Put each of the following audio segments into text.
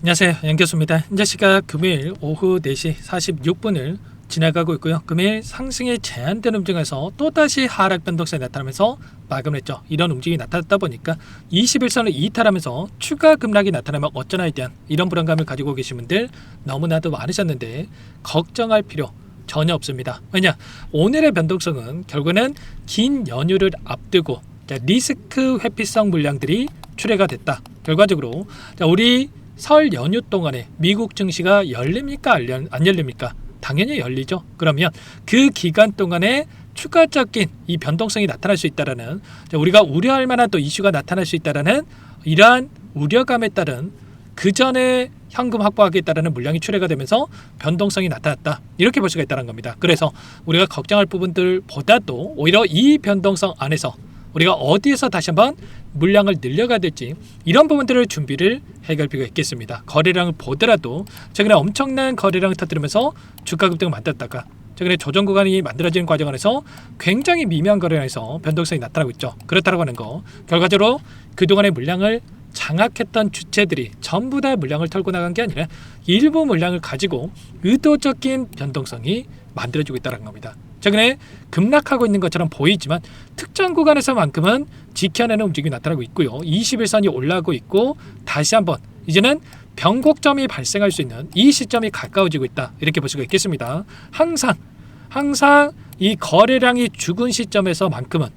안녕하세요, 연교수입니다. 현재 시각 금요일 오후 4시 46분을 지나가고 있고요. 금일 상승이 제한된 움직임에서 또다시 하락 변동성이 나타나면서 마감을 했죠. 이런 움직임이 나타났다 보니까 21선을 이탈하면서 추가 급락이 나타나면 어쩌나에 대한 이런 불안감을 가지고 계신 분들 너무나도 많으셨는데 걱정할 필요 전혀 없습니다. 왜냐? 오늘의 변동성은 결국은 긴 연휴를 앞두고 리스크 회피성 물량들이 출회가 됐다. 결과적으로 우리 설 연휴 동안에 미국 증시가 열립니까? 안 열립니까? 당연히 열리죠. 그러면 그 기간 동안에 추가적인 이 변동성이 나타날 수 있다라는, 우리가 우려할 만한 또 이슈가 나타날 수 있다라는 이러한 우려감에 따른 그 전에 현금 확보하겠다라는 물량이 출회가 되면서 변동성이 나타났다, 이렇게 볼 수가 있다는 겁니다. 그래서 우리가 걱정할 부분들보다도 오히려 이 변동성 안에서 우리가 어디에서 다시 한번 물량을 늘려가야 될지 이런 부분들을 준비를 해갈 필요가 있겠습니다. 거래량을 보더라도 최근에 엄청난 거래량을 터뜨리면서 주가 급등을 만들었다가 최근에 조정 구간이 만들어지는 과정 안에서 굉장히 미미한 거래량에서 변동성이 나타나고 있죠. 그렇다고 하는 거, 결과적으로 그동안의 물량을 장악했던 주체들이 전부 다 물량을 털고 나간 게 아니라 일부 물량을 가지고 의도적인 변동성이 만들어지고 있다는 겁니다. 최근에 급락하고 있는 것처럼 보이지만 특정 구간에서만큼은 지켜내는 움직임이 나타나고 있고요. 21선이 올라가고 있고 다시 한번 이제는 변곡점이 발생할 수 있는 이 시점이 가까워지고 있다, 이렇게 볼 수가 있겠습니다. 항상 이 거래량이 죽은 시점에서만큼은,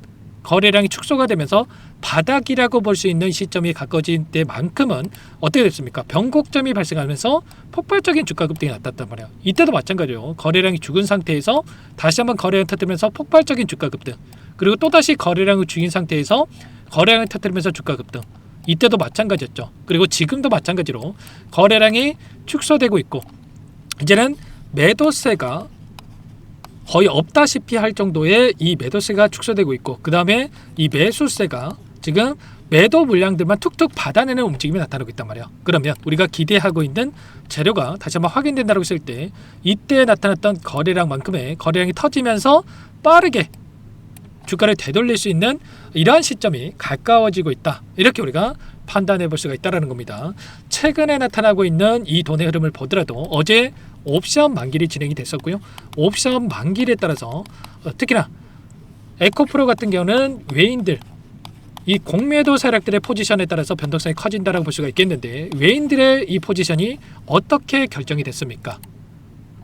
거래량이 축소가 되면서 바닥이라고 볼 수 있는 시점이 가까워진 때만큼은 어떻게 됐습니까? 변곡점이 발생하면서 폭발적인 주가 급등이 나타났단 말이에요. 이때도 마찬가지예요. 거래량이 죽은 상태에서 다시 한번 거래량 터뜨리면서 폭발적인 주가 급등, 그리고 또다시 거래량을 죽인 상태에서 거래량을 터뜨리면서 주가 급등, 이때도 마찬가지였죠. 그리고 지금도 마찬가지로 거래량이 축소되고 있고 이제는 매도세가 거의 없다시피 할 정도의 이 매도세가 축소되고 있고, 그 다음에 이 매수세가 지금 매도 물량들만 툭툭 받아내는 움직임이 나타나고 있단 말이에요. 그러면 우리가 기대하고 있는 재료가 다시 한번 확인된다고 했을 때 이때 나타났던 거래량만큼의 거래량이 터지면서 빠르게 주가를 되돌릴 수 있는 이러한 시점이 가까워지고 있다, 이렇게 우리가 판단해 볼 수가 있다는 겁니다. 최근에 나타나고 있는 이 돈의 흐름을 보더라도 어제 옵션 만기일이 진행이 됐었고요. 옵션 만기일에 따라서 특히나 에코프로 같은 경우는 외인들, 이 공매도 세력들의 포지션에 따라서 변동성이 커진다라고 볼 수가 있겠는데, 외인들의 이 포지션이 어떻게 결정이 됐습니까?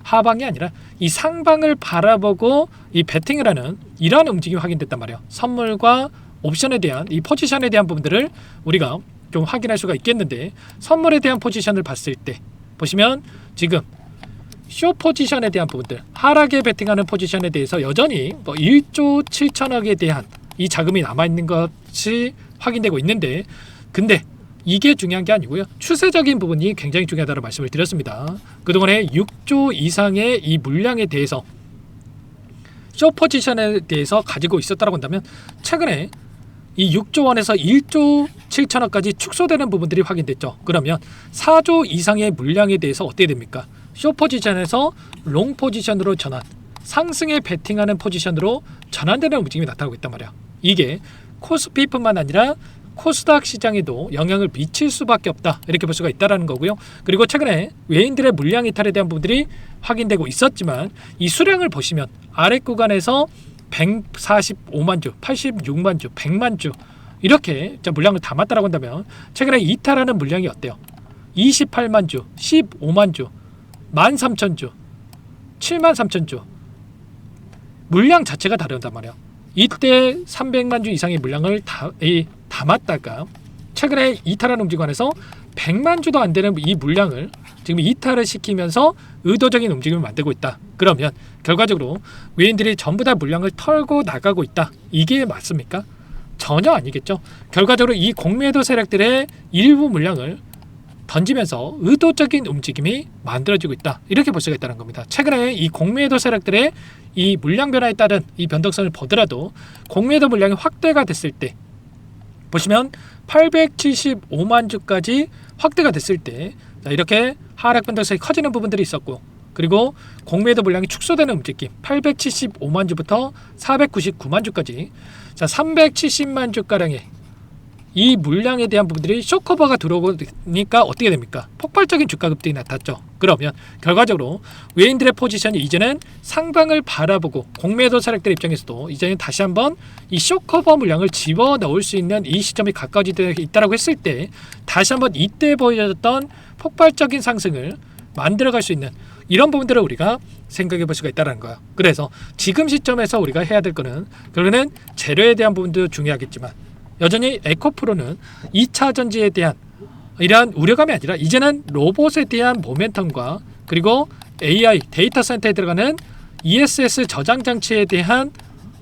하방이 아니라 이 상방을 바라보고 이 베팅을 하는 이러한 움직임이 확인됐단 말이에요. 선물과 옵션에 대한 이 포지션에 대한 부분들을 우리가 좀 확인할 수가 있겠는데, 선물에 대한 포지션을 봤을 때 보시면 지금 쇼 포지션에 대한 부분들, 하락에 베팅하는 포지션에 대해서 여전히 1조 7천억에 대한 이 자금이 남아있는 것이 확인되고 있는데, 근데 이게 중요한 게 아니고요. 추세적인 부분이 굉장히 중요하다고 말씀을 드렸습니다. 그동안에 6조 이상의 이 물량에 대해서 쇼 포지션에 대해서 가지고 있었다고 한다면 최근에 이 6조 원에서 1조 7천억까지 축소되는 부분들이 확인됐죠. 그러면 4조 이상의 물량에 대해서 어떻게 됩니까? 쇼 포지션에서 롱 포지션으로 전환, 상승에 베팅하는 포지션으로 전환되는 움직임이 나타나고 있단 말이야. 이게 코스피뿐만 아니라 코스닥 시장에도 영향을 미칠 수밖에 없다, 이렇게 볼 수가 있다는 거고요. 그리고 최근에 외인들의 물량 이탈에 대한 부분들이 확인되고 있었지만 이 수량을 보시면 아래 구간에서 145만 주, 86만 주, 100만 주 이렇게 물량을 담았다라고 한다면 최근에 이탈하는 물량이 어때요? 28만 주, 15만 주, 13,000주, 73,000주, 물량 자체가 다르단 말이에요. 이때 300만 주 이상의 물량을 담았다가 최근에 이탈하는 움직임 안에서 100만 주도 안 되는 이 물량을 지금 이탈을 시키면서 의도적인 움직임을 만들고 있다. 그러면 결과적으로 외인들이 전부 다 물량을 털고 나가고 있다, 이게 맞습니까? 전혀 아니겠죠. 결과적으로 이 공매도 세력들의 일부 물량을 던지면서 의도적인 움직임이 만들어지고 있다, 이렇게 볼 수가 있다는 겁니다. 최근에 이 공매도 세력들의 이 물량 변화에 따른 이 변동성을 보더라도 공매도 물량이 확대가 됐을 때 보시면 875만 주까지 확대가 됐을 때 이렇게 하락 변동성이 커지는 부분들이 있었고, 그리고 공매도 물량이 축소되는 움직임 875만 주부터 499만 주까지 370만 주가량의 이 물량에 대한 부분들이 쇼커버가 들어오니까 어떻게 됩니까? 폭발적인 주가 급등이 나탔죠. 그러면 결과적으로 외인들의 포지션이 이제는 상방을 바라보고 공매도 세력들 입장에서도 이제는 다시 한번 이 쇼커버 물량을 집어넣을 수 있는 이 시점이 가까워지고 있다고 했을 때 다시 한번 이때 보여줬던 폭발적인 상승을 만들어갈 수 있는 이런 부분들을 우리가 생각해 볼 수가 있다는 거야. 그래서 지금 시점에서 우리가 해야 될 거는 결국에는 재료에 대한 부분도 중요하겠지만 여전히 에코프로는 2차 전지에 대한 이러한 우려감이 아니라 이제는 로봇에 대한 모멘텀과 그리고 AI 데이터 센터에 들어가는 ESS 저장 장치에 대한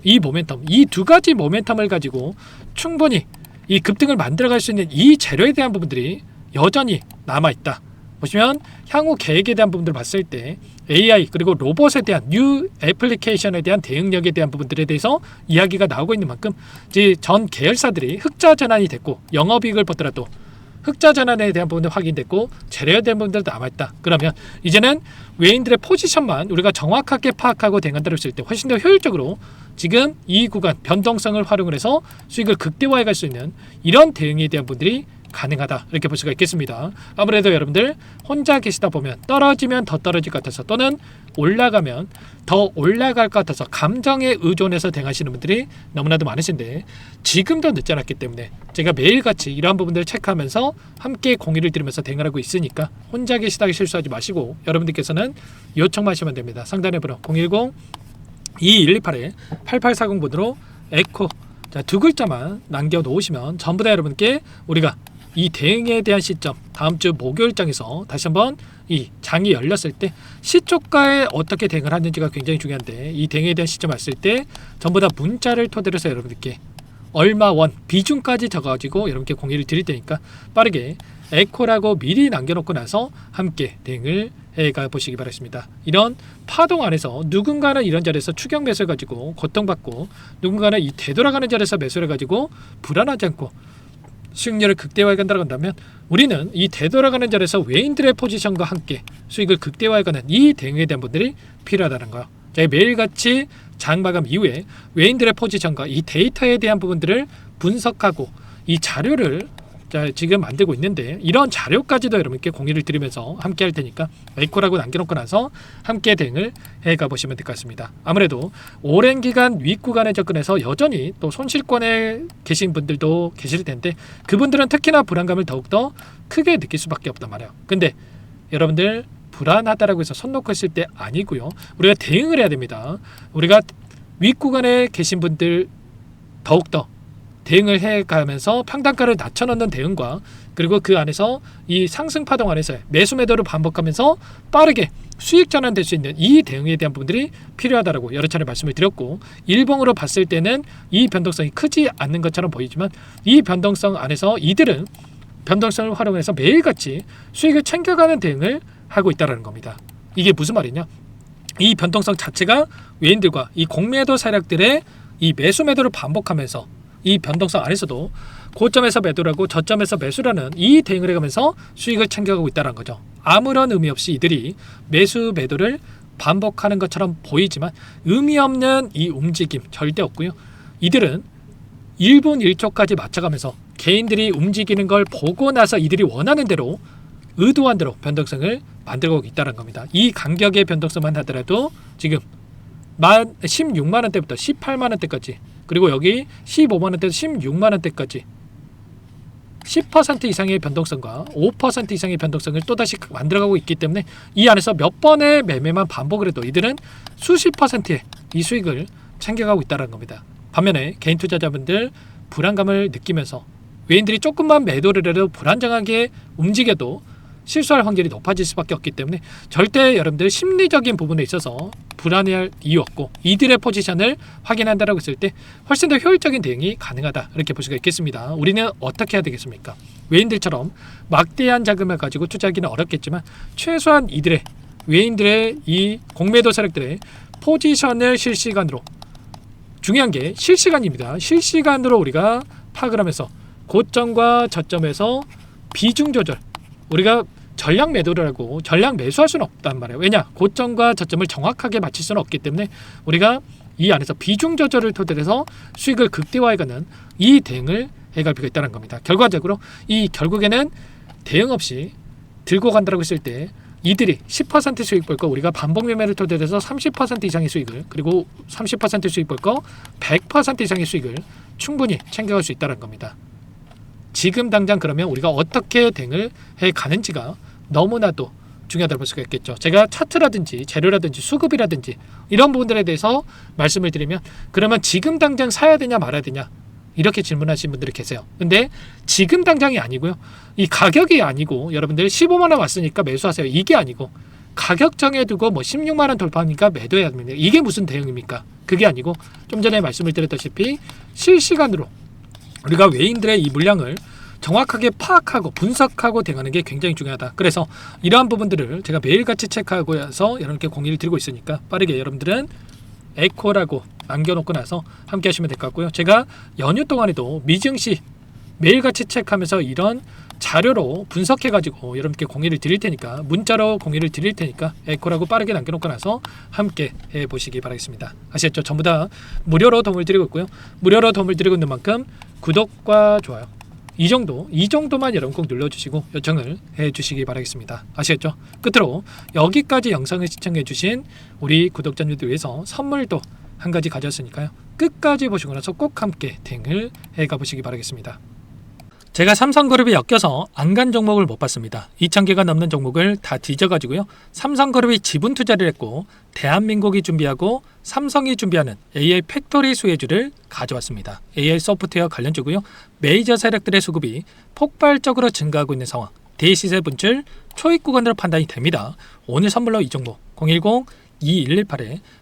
이 모멘텀, 이 두 가지 모멘텀을 가지고 충분히 이 급등을 만들어갈 수 있는 이 재료에 대한 부분들이 여전히 남아있다. 보시면 향후 계획에 대한 부분들을 봤을 때 AI 그리고 로봇에 대한 뉴 애플리케이션에 대한 대응력에 대한 부분들에 대해서 이야기가 나오고 있는 만큼 이제 전 계열사들이 흑자 전환이 됐고 영업이익을 보더라도 흑자 전환에 대한 부분도 확인됐고 재료에 대한 부분들도 남아있다. 그러면 이제는 외인들의 포지션만 우리가 정확하게 파악하고 대응한다고 했을 때 훨씬 더 효율적으로 지금 이 구간 변동성을 활용을 해서 수익을 극대화해 갈 수 있는 이런 대응에 대한 부분들이 가능하다 이렇게 볼 수가 있겠습니다. 아무래도 여러분들 혼자 계시다 보면 떨어지면 더 떨어질 것 같아서 또는 올라가면 더 올라갈 것 같아서 감정에 의존해서 대응하시는 분들이 너무나도 많으신데 지금도 늦지 않았기 때문에 제가 매일같이 이러한 부분들을 체크하면서 함께 공유를 드리면서 대응을 하고 있으니까 혼자 계시다가 실수하지 마시고 여러분들께서는 요청만 하시면 됩니다. 상단의 번호 010-2128-8840번으로 에코 두 글자만 남겨놓으시면 전부 다 여러분께 우리가 이 대응에 대한 시점 다음 주 목요일장에서 다시 한번 이 장이 열렸을 때 시초가에 어떻게 대응을 하는지가 굉장히 중요한데 이 대응에 대한 시점 왔을 때 전부 다 문자를 토대로 해서 여러분들께 얼마 원 비중까지 적어가지고 여러분께 공유를 드릴 테니까 빠르게 에코라고 미리 남겨놓고 나서 함께 대응을 해가 보시기 바랍니다. 이런 파동 안에서 누군가는 이런 자리에서 추격 매수를 가지고 고통받고 누군가는 이 되돌아가는 자리에서 매수를 가지고 불안하지 않고 수익률을 극대화해 간다고 한다면 우리는 이 되돌아가는 자리에서 외인들의 포지션과 함께 수익을 극대화해 가는 이 대응에 대한 분들이 필요하다는 거예요. 저희 매일같이 장 마감 이후에 외인들의 포지션과 이 데이터에 대한 부분들을 분석하고 이 자료를 지금 만들고 있는데 이런 자료까지도 여러분께 공유를 드리면서 함께 할 테니까 에코라고 남겨놓고 나서 함께 대응을 해가 보시면 될 것 같습니다. 아무래도 오랜 기간 윗구간에 접근해서 여전히 또 손실권에 계신 분들도 계실 텐데 그분들은 특히나 불안감을 더욱더 크게 느낄 수밖에 없단 말이에요. 근데 여러분들 불안하다라고 해서 손 놓고 있을 때 아니고요. 우리가 대응을 해야 됩니다. 우리가 윗구간에 계신 분들 더욱더 대응을 해가면서 평단가를 낮춰놓는 대응과 그리고 그 안에서 이 상승 파동 안에서 매수 매도를 반복하면서 빠르게 수익 전환될 수 있는 이 대응에 대한 부분들이 필요하다라고 여러 차례 말씀을 드렸고 일봉으로 봤을 때는 이 변동성이 크지 않는 것처럼 보이지만 이 변동성 안에서 이들은 변동성을 활용해서 매일같이 수익을 챙겨가는 대응을 하고 있다는 겁니다. 이게 무슨 말이냐? 이 변동성 자체가 외인들과 이 공매도 세력들의 이 매수 매도를 반복하면서 이 변동성 안에서도 고점에서 매도라고 저점에서 매수라는 이 대응을 해가면서 수익을 챙겨가고 있다는 거죠. 아무런 의미 없이 이들이 매수 매도를 반복하는 것처럼 보이지만 의미 없는 이 움직임 절대 없고요. 이들은 1분 1초까지 맞춰가면서 개인들이 움직이는 걸 보고 나서 이들이 원하는 대로 의도한 대로 변동성을 만들고 있다는 겁니다. 이 간격의 변동성만 하더라도 지금 16만원대부터 18만원대까지 그리고 여기 15만원대에서 16만원대까지 10% 이상의 변동성과 5% 이상의 변동성을 또다시 만들어가고 있기 때문에 이 안에서 몇 번의 매매만 반복을 해도 이들은 수십 퍼센트의 이 수익을 챙겨가고 있다는 겁니다. 반면에 개인 투자자분들 불안감을 느끼면서 외인들이 조금만 매도를 해도 불안정하게 움직여도 실수할 확률이 높아질 수밖에 없기 때문에 절대 여러분들 심리적인 부분에 있어서 불안해할 이유 없고 이들의 포지션을 확인한다라고 했을 때 훨씬 더 효율적인 대응이 가능하다 이렇게 볼 수가 있겠습니다. 우리는 어떻게 해야 되겠습니까? 외인들처럼 막대한 자금을 가지고 투자하기는 어렵겠지만 최소한 이들의 외인들의 이 공매도 세력들의 포지션을 실시간으로 중요한 게 실시간입니다. 실시간으로 우리가 파악을 하면서 고점과 저점에서 비중 조절 우리가 전량 매도를 하고 전량 매수할 수는 없단 말이에요. 왜냐? 고점과 저점을 정확하게 맞출 수는 없기 때문에 우리가 이 안에서 비중 조절을 토대로 해서 수익을 극대화해가는 이 대응을 갈 필요가 있다는 겁니다. 결과적으로 이 결국에는 대응 없이 들고 간다고 했을 때 이들이 10% 수익 볼 거 우리가 반복 매매를 토대로 해서 30% 이상의 수익을 그리고 30% 수익 볼 거 100% 이상의 수익을 충분히 챙겨갈 수 있다는 겁니다. 지금 당장 그러면 우리가 어떻게 대응을 해 가는지가 너무나도 중요하다고 볼 수가 있겠죠. 제가 차트라든지 재료라든지 수급이라든지 이런 부분들에 대해서 말씀을 드리면 그러면 지금 당장 사야 되냐 말아야 되냐 이렇게 질문하시는 분들이 계세요. 근데 지금 당장이 아니고요. 이 가격이 아니고 여러분들 15만 원 왔으니까 매수하세요. 이게 아니고 가격 정해두고 뭐 16만 원 돌파하니까 매도해야 됩니다. 이게 무슨 대응입니까? 그게 아니고 좀 전에 말씀을 드렸다시피 실시간으로 우리가 외인들의 이 물량을 정확하게 파악하고 분석하고 대응하는 게 굉장히 중요하다. 그래서 이러한 부분들을 제가 매일같이 체크하고 해서 여러분께 공유를 드리고 있으니까 빠르게 여러분들은 에코라고 남겨놓고 나서 함께 하시면 될 것 같고요. 제가 연휴 동안에도 미증시 매일같이 체크하면서 이런 자료로 분석해가지고 여러분께 공유를 드릴 테니까 문자로 공유를 드릴 테니까 에코라고 빠르게 남겨놓고 나서 함께 해보시기 바라겠습니다. 아시겠죠? 전부 다 무료로 도움을 드리고 있고요. 무료로 도움을 드리고 있는 만큼 구독과 좋아요 이 정도만 여러분 꼭 눌러주시고 요청을 해주시기 바라겠습니다. 아시겠죠? 끝으로 여기까지 영상을 시청해주신 우리 구독자님들 위해서 선물도 한 가지 가져왔으니까요. 끝까지 보시고 나서 꼭 함께 대응을 해가보시기 바라겠습니다. 제가 삼성그룹이 엮여서 안 간 종목을 못 봤습니다. 2,000개가 넘는 종목을 다 뒤져가지고요. 삼성그룹이 지분 투자를 했고 대한민국이 준비하고 삼성이 준비하는 AI 팩토리 수혜주를 가져왔습니다. AI 소프트웨어 관련주고요. 메이저 세력들의 수급이 폭발적으로 증가하고 있는 상황. 대시세 분출 초입 구간으로 판단이 됩니다. 오늘 선물로 이 종목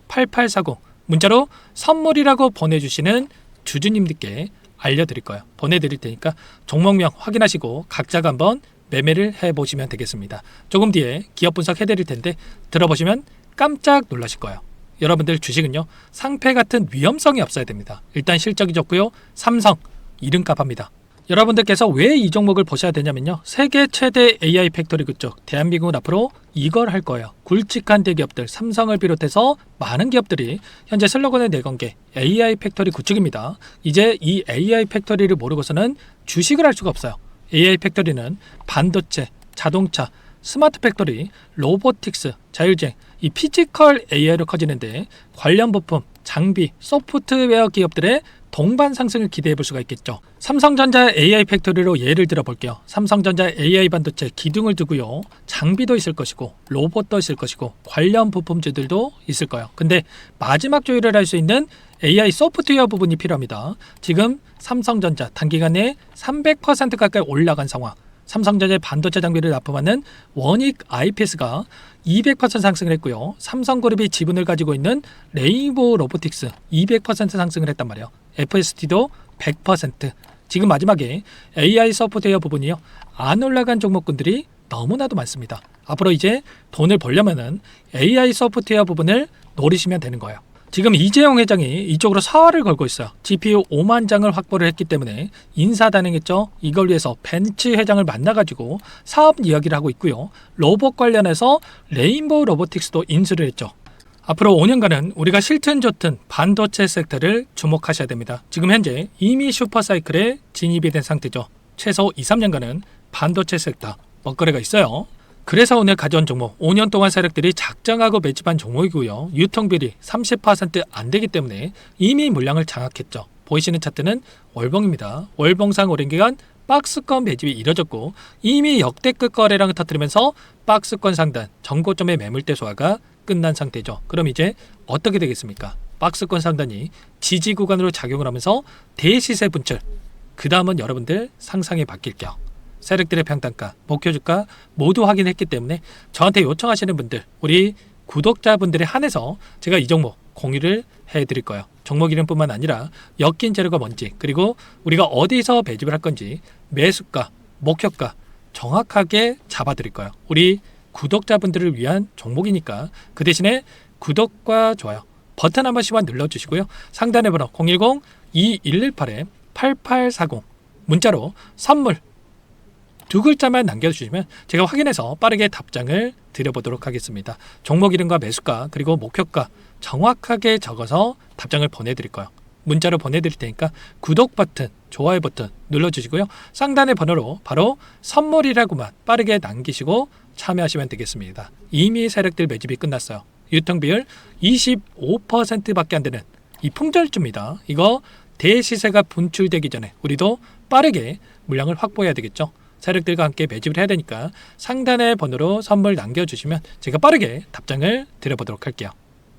010-2118-8840 문자로 선물이라고 보내주시는 주주님들께 알려드릴 거예요. 보내드릴 테니까 종목명 확인하시고 각자가 한번 매매를 해보시면 되겠습니다. 조금 뒤에 기업 분석 해드릴 텐데 들어보시면 깜짝 놀라실 거예요. 여러분들 주식은요 상패 같은 위험성이 없어야 됩니다. 일단 실적이 좋고요. 삼성 이름값 합니다. 여러분들께서 왜 이 종목을 보셔야 되냐면요. 세계 최대 AI 팩토리 그쪽 대한민국은 앞으로 이걸 할 거예요. 굵직한 대기업들 삼성을 비롯해서 많은 기업들이 현재 슬로건을 내건 게 AI 팩토리 구축입니다. 이제 이 AI 팩토리를 모르고서는 주식을 할 수가 없어요. AI 팩토리는 반도체, 자동차, 스마트 팩토리, 로보틱스, 자율주행, 이 피지컬 AI로 커지는데 관련 부품, 장비, 소프트웨어 기업들의 동반 상승을 기대해 볼 수가 있겠죠. 삼성전자 AI 팩토리로 예를 들어 볼게요. 삼성전자 AI 반도체 기둥을 두고요. 장비도 있을 것이고 로봇도 있을 것이고 관련 부품주들도 있을 거예요. 근데 마지막 조율을 할 수 있는 AI 소프트웨어 부분이 필요합니다. 지금 삼성전자 단기간에 300% 가까이 올라간 상황. 삼성전자의 반도체 장비를 납품하는 원익 IPS가 200% 상승을 했고요. 삼성그룹이 지분을 가지고 있는 레인보우 로보틱스 200% 상승을 했단 말이에요. FST도 100%. 지금 마지막에 AI 소프트웨어 부분이요. 안 올라간 종목군들이 너무나도 많습니다. 앞으로 이제 돈을 벌려면은 AI 소프트웨어 부분을 노리시면 되는 거예요. 지금 이재용 회장이 이쪽으로 사활을 걸고 있어요. GPU 5만 장을 확보를 했기 때문에 인사단행했죠. 이걸 위해서 벤츠 회장을 만나가지고 사업 이야기를 하고 있고요. 로봇 관련해서 레인보우 로보틱스도 인수를 했죠. 앞으로 5년간은 우리가 싫든 좋든 반도체 섹터를 주목하셔야 됩니다. 지금 현재 이미 슈퍼사이클에 진입이 된 상태죠. 최소 2-3년간은 반도체 섹터 먹거리가 있어요. 그래서 오늘 가져온 종목 5년 동안 세력들이 작정하고 매집한 종목이고요. 유통비율이 30% 안 되기 때문에 이미 물량을 장악했죠. 보이시는 차트는 월봉입니다. 월봉상 오랜 기간 박스권 매집이 이뤄졌고 이미 역대급 거래량을 터뜨리면서 박스권 상단 전고점의 매물대 소화가 끝난 상태죠. 그럼 이제 어떻게 되겠습니까? 박스권 상단이 지지 구간으로 작용을 하면서 대시세 분출. 그 다음은 여러분들 상상에 맡길게요. 세력들의 평단가, 목표주가 모두 확인했기 때문에 저한테 요청하시는 분들, 우리 구독자분들에 한해서 제가 이 종목 공유를 해드릴 거예요. 종목 이름뿐만 아니라 엮인 재료가 뭔지, 그리고 우리가 어디서 매집을 할 건지 매수가, 목표가 정확하게 잡아드릴 거예요. 우리 구독자분들을 위한 종목이니까 그 대신에 구독과 좋아요 버튼 한 번씩만 눌러주시고요. 상단에 번호 010-2118-8840 문자로 선물 두 글자만 남겨주시면 제가 확인해서 빠르게 답장을 드려보도록 하겠습니다. 종목 이름과 매수가 그리고 목표가 정확하게 적어서 답장을 보내드릴 거예요. 문자로 보내드릴 테니까 구독 버튼, 좋아요 버튼 눌러주시고요. 상단의 번호로 바로 선물이라고만 빠르게 남기시고 참여하시면 되겠습니다. 이미 세력들 매집이 끝났어요. 유통비율 25%밖에 안 되는 이 품절주입니다. 이거 대시세가 분출되기 전에 우리도 빠르게 물량을 확보해야 되겠죠. 세력들과 함께 매집을 해야 되니까 상단의 번호로 선물 남겨주시면 제가 빠르게 답장을 드려보도록 할게요.